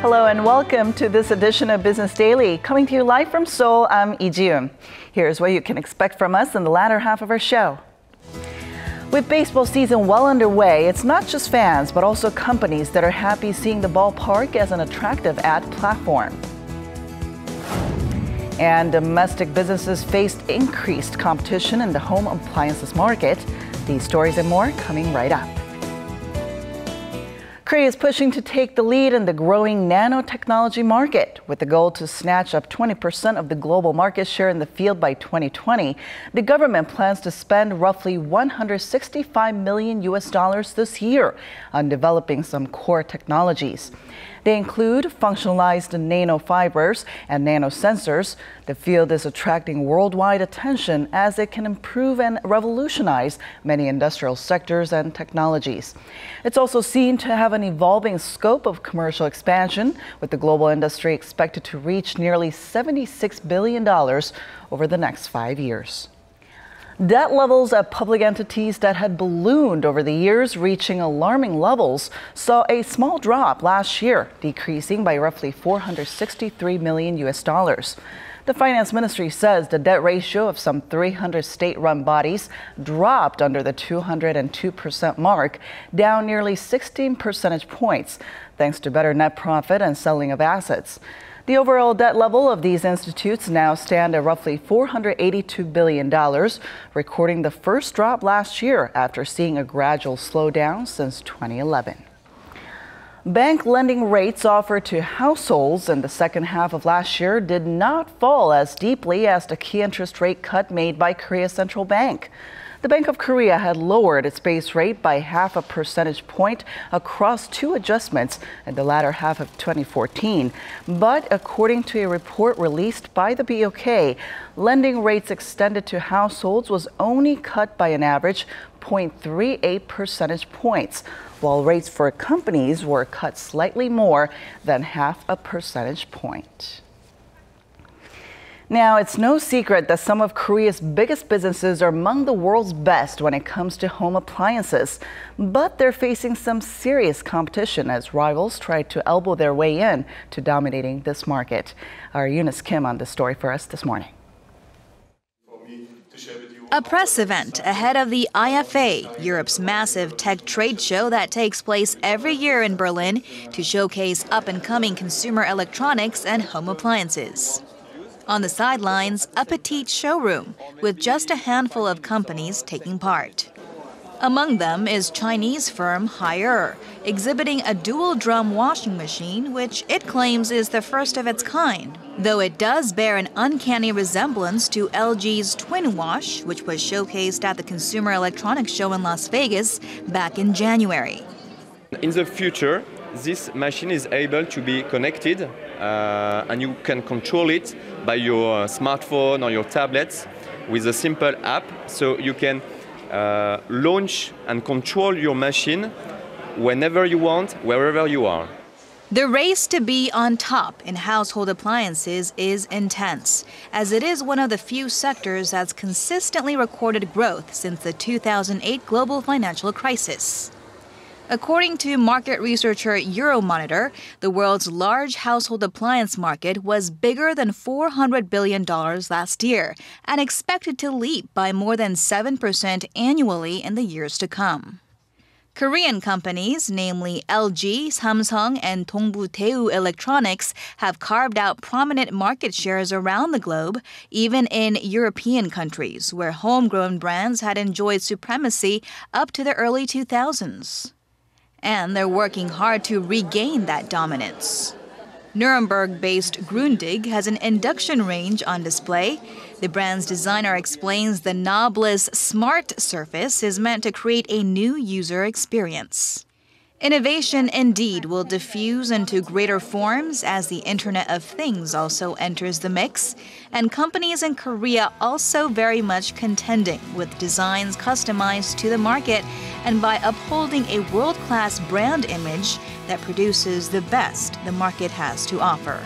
Hello and welcome to this edition of Business Daily. Coming to you live from Seoul, I'm Lee Ji-yoon. Here's what you can expect from us in the latter half of our show. With baseball season well underway, it's not just fans, but also companies that are happy seeing the ballpark as an attractive ad platform. And domestic businesses faced increased competition in the home appliances market. These stories and more coming right up. Korea is pushing to take the lead in the growing nanotechnology market. With the goal to snatch up 20% of the global market share in the field by 2020, the government plans to spend roughly $165 million this year on developing some core technologies. They include functionalized nanofibers and nanosensors. The field is attracting worldwide attention as it can improve and revolutionize many industrial sectors and technologies. It's also seen to have an evolving scope of commercial expansion, with the global industry expected to reach nearly $76 billion over the next 5 years. Debt levels at public entities that had ballooned over the years, reaching alarming levels, saw a small drop last year, decreasing by roughly $463 million. The finance ministry says the debt ratio of some 300 state-run bodies dropped under the 202% mark, down nearly 16 percentage points, thanks to better net profit and selling of assets. The overall debt level of these institutes now stand at roughly $482 billion, recording the first drop last year after seeing a gradual slowdown since 2011. Bank lending rates offered to households in the second half of last year did not fall as deeply as the key interest rate cut made by Korea's central bank. The Bank of Korea had lowered its base rate by half a percentage point across two adjustments in the latter half of 2014. But according to a report released by the BOK, lending rates extended to households was only cut by an average 0.38 percentage points, while rates for companies were cut slightly more than half a percentage point. Now, it's no secret that some of Korea's biggest businesses are among the world's best when it comes to home appliances. But they're facing some serious competition as rivals try to elbow their way in to dominating this market. Our Eunice Kim on this story for us this morning. A press event ahead of the IFA, Europe's massive tech trade show that takes place every year in Berlin to showcase up-and-coming consumer electronics and home appliances. On the sidelines, a petite showroom with just a handful of companies taking part. Among them is Chinese firm Haier, exhibiting a dual-drum washing machine, which it claims is the first of its kind, though it does bear an uncanny resemblance to LG's Twin Wash, which was showcased at the Consumer Electronics Show in Las Vegas back in January. In the future, this machine is able to be connected and you can control it by your smartphone or your tablets with a simple app. So you can launch and control your machine whenever you want, wherever you are. The race to be on top in household appliances is intense, as it is one of the few sectors that's consistently recorded growth since the 2008 global financial crisis. According to market researcher Euromonitor, the world's large household appliance market was bigger than $400 billion last year and expected to leap by more than 7% annually in the years to come. Korean companies, namely LG, Samsung, and Dongbu Daewoo Electronics, have carved out prominent market shares around the globe, even in European countries, where homegrown brands had enjoyed supremacy up to the early 2000s. And they're working hard to regain that dominance. Nuremberg-based Grundig has an induction range on display. The brand's designer explains the knobless Smart Surface is meant to create a new user experience. Innovation indeed will diffuse into greater forms as the Internet of Things also enters the mix, and companies in Korea also very much contending with designs customized to the market and by upholding a world-class brand image that produces the best the market has to offer.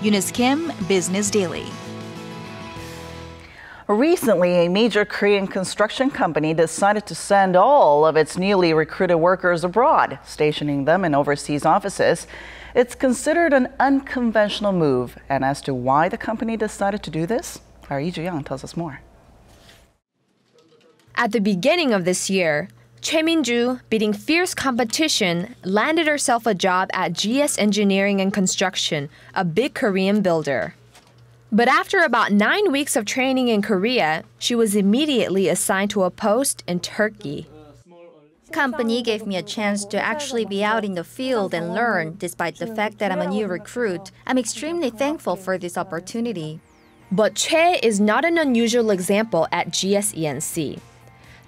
Eunice Kim, Business Daily. Recently, a major Korean construction company decided to send all of its newly recruited workers abroad, stationing them in overseas offices. It's considered an unconventional move. And as to why the company decided to do this, our Lee Ju-young tells us more. At the beginning of this year, Choi Min-ju, beating fierce competition, landed herself a job at GS Engineering and Construction, a big Korean builder. But after about 9 weeks of training in Korea, she was immediately assigned to a post in Turkey. Company gave me a chance to actually be out in the field and learn, despite the fact that I'm a new recruit. I'm extremely thankful for this opportunity. But Choi is not an unusual example at GSENC.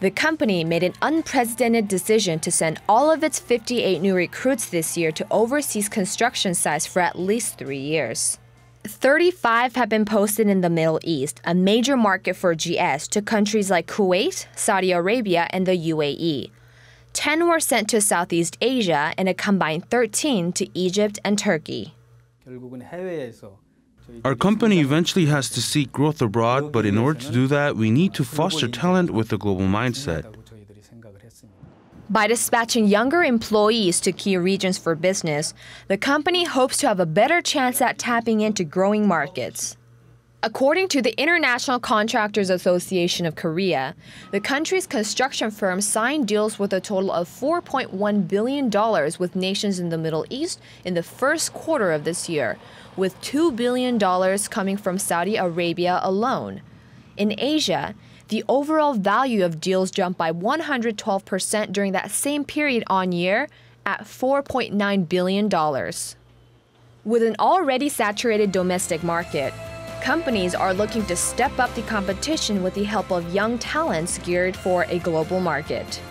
The company made an unprecedented decision to send all of its 58 new recruits this year to overseas construction sites for at least 3 years. 35 have been posted in the Middle East, a major market for GS, to countries like Kuwait, Saudi Arabia, and the UAE. 10 were sent to Southeast Asia and a combined 13 to Egypt and Turkey. Our company eventually has to seek growth abroad, but in order to do that, we need to foster talent with a global mindset. By dispatching younger employees to key regions for business, the company hopes to have a better chance at tapping into growing markets. According to the International Contractors Association of Korea, the country's construction firms signed deals with a total of $4.1 billion with nations in the Middle East in the first quarter of this year, with $2 billion coming from Saudi Arabia alone. In Asia, the overall value of deals jumped by 112% during that same period on year at $4.9 billion. With an already saturated domestic market, companies are looking to step up the competition with the help of young talents geared for a global market.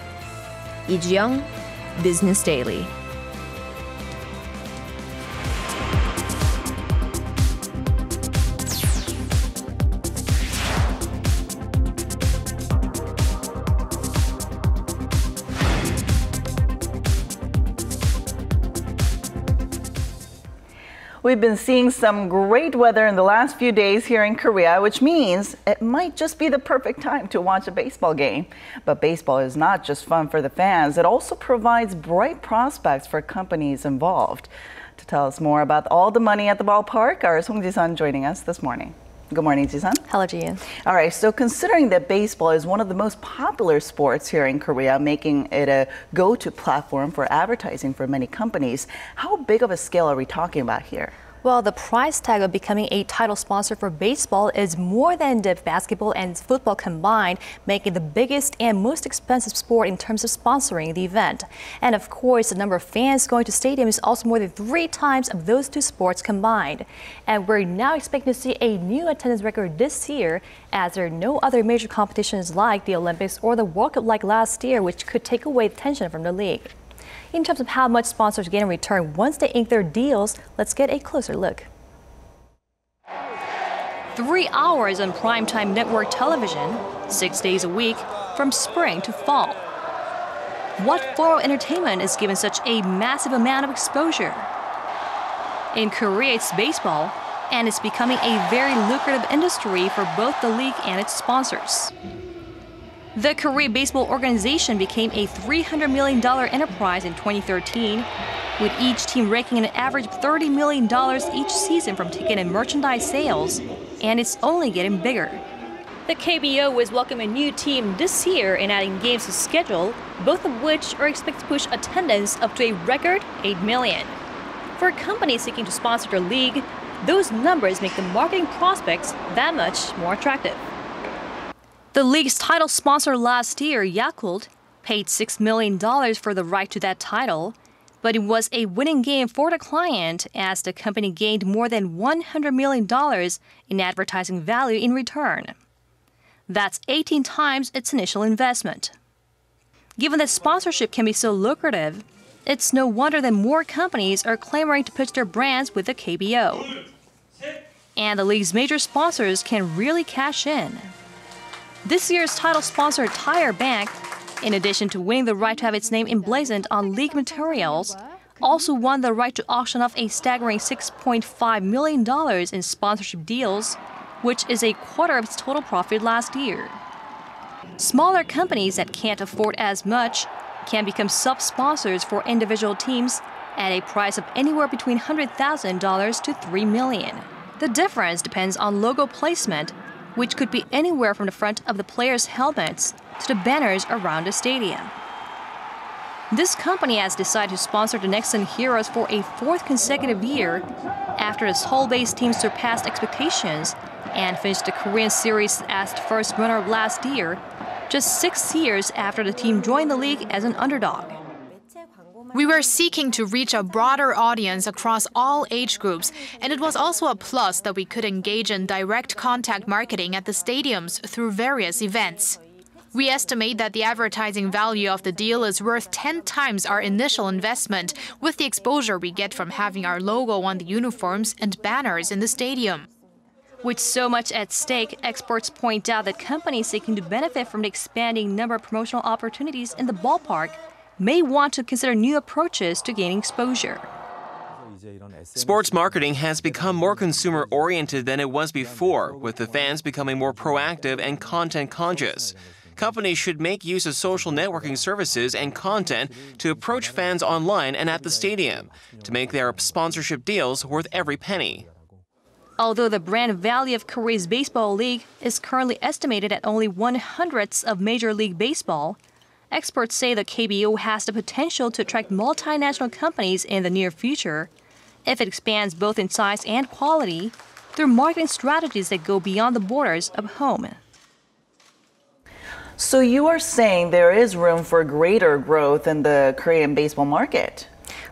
Lee Ju-young, Business Daily. We've been seeing some great weather in the last few days here in Korea, which means it might just be the perfect time to watch a baseball game. But baseball is not just fun for the fans. It also provides bright prospects for companies involved. To tell us more about all the money at the ballpark, our Song Ji-sun joining us this morning. Good morning, Ji-sun. Hello, Ji-yoon. All right, so considering that baseball is one of the most popular sports here in Korea, making it a go-to platform for advertising for many companies, how big of a scale are we talking about here? Well, the price tag of becoming a title sponsor for baseball is more than the basketball and football combined, making it the biggest and most expensive sport in terms of sponsoring the event. And of course, the number of fans going to stadium is also more than 3 times of those two sports combined. And we're now expecting to see a new attendance record this year, as there are no other major competitions like the Olympics or the World Cup like last year, which could take away tension from the league. In terms of how much sponsors get in return once they ink their deals, let's get a closer look. 3 hours on primetime network television, 6 days a week, from spring to fall. What form of entertainment is given such a massive amount of exposure? In Korea, it's baseball, and it's becoming a very lucrative industry for both the league and its sponsors. The Korea Baseball Organization became a $300 million enterprise in 2013, with each team raking an average of $30 million each season from ticket and merchandise sales, and it's only getting bigger. The KBO is welcoming a new team this year and adding games to schedule, both of which are expected to push attendance up to a record 8 million. For companies seeking to sponsor their league, those numbers make the marketing prospects that much more attractive. The league's title sponsor last year, Yakult, paid $6 million for the right to that title, but it was a winning game for the client as the company gained more than $100 million in advertising value in return. That's 18 times its initial investment. Given that sponsorship can be so lucrative, it's no wonder that more companies are clamoring to pitch their brands with the KBO. And the league's major sponsors can really cash in. This year's title sponsor, Tire Bank, in addition to winning the right to have its name emblazoned on league materials, also won the right to auction off a staggering $6.5 million in sponsorship deals, which is a quarter of its total profit last year. Smaller companies that can't afford as much can become sub-sponsors for individual teams at a price of anywhere between $100,000 to $3 million. The difference depends on logo placement, which could be anywhere from the front of the players' helmets to the banners around the stadium. This company has decided to sponsor the Nexon Heroes for a fourth consecutive year after the Seoul-based team surpassed expectations and finished the Korean series as the first runner-up last year, just 6 years after the team joined the league as an underdog. We were seeking to reach a broader audience across all age groups, and it was also a plus that we could engage in direct contact marketing at the stadiums through various events. We estimate that the advertising value of the deal is worth 10 times our initial investment, with the exposure we get from having our logo on the uniforms and banners in the stadium. With so much at stake, experts point out that companies seeking to benefit from the expanding number of promotional opportunities in the ballpark may want to consider new approaches to gaining exposure. Sports marketing has become more consumer-oriented than it was before, with the fans becoming more proactive and content-conscious. Companies should make use of social networking services and content to approach fans online and at the stadium, to make their sponsorship deals worth every penny. Although the brand value of Korea's baseball league is currently estimated at only 1/100th of Major League Baseball, experts say the KBO has the potential to attract multinational companies in the near future if it expands both in size and quality through marketing strategies that go beyond the borders of home. So you are saying there is room for greater growth in the Korean baseball market?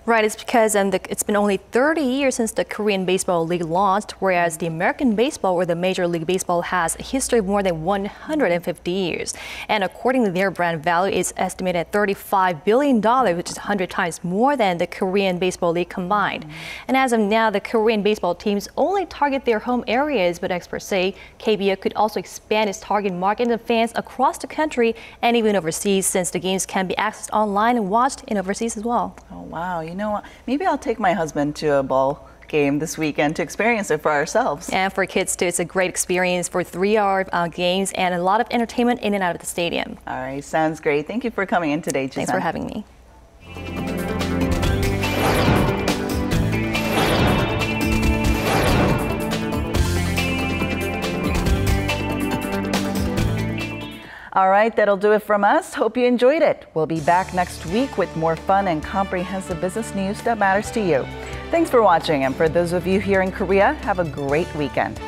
Right, it's because it's been only 30 years since the Korean Baseball League launched, whereas the American baseball or the Major League Baseball has a history of more than 150 years. And according to their brand value, it's estimated at $35 billion, which is 100 times more than the Korean Baseball League combined. And as of now, the Korean baseball teams only target their home areas, but experts say KBO could also expand its target market to fans across the country and even overseas, since the games can be accessed online and watched in overseas as well. Oh, wow. You know what? Maybe I'll take my husband to a ball game this weekend to experience it for ourselves. And for kids too, it's a great experience for 3-hour games and a lot of entertainment in and out of the stadium. All right, sounds great. Thank you for coming in today, Jason. Thanks for having me. All right, that'll do it from us. Hope you enjoyed it. We'll be back next week with more fun and comprehensive business news that matters to you. Thanks for watching, and for those of you here in Korea, have a great weekend.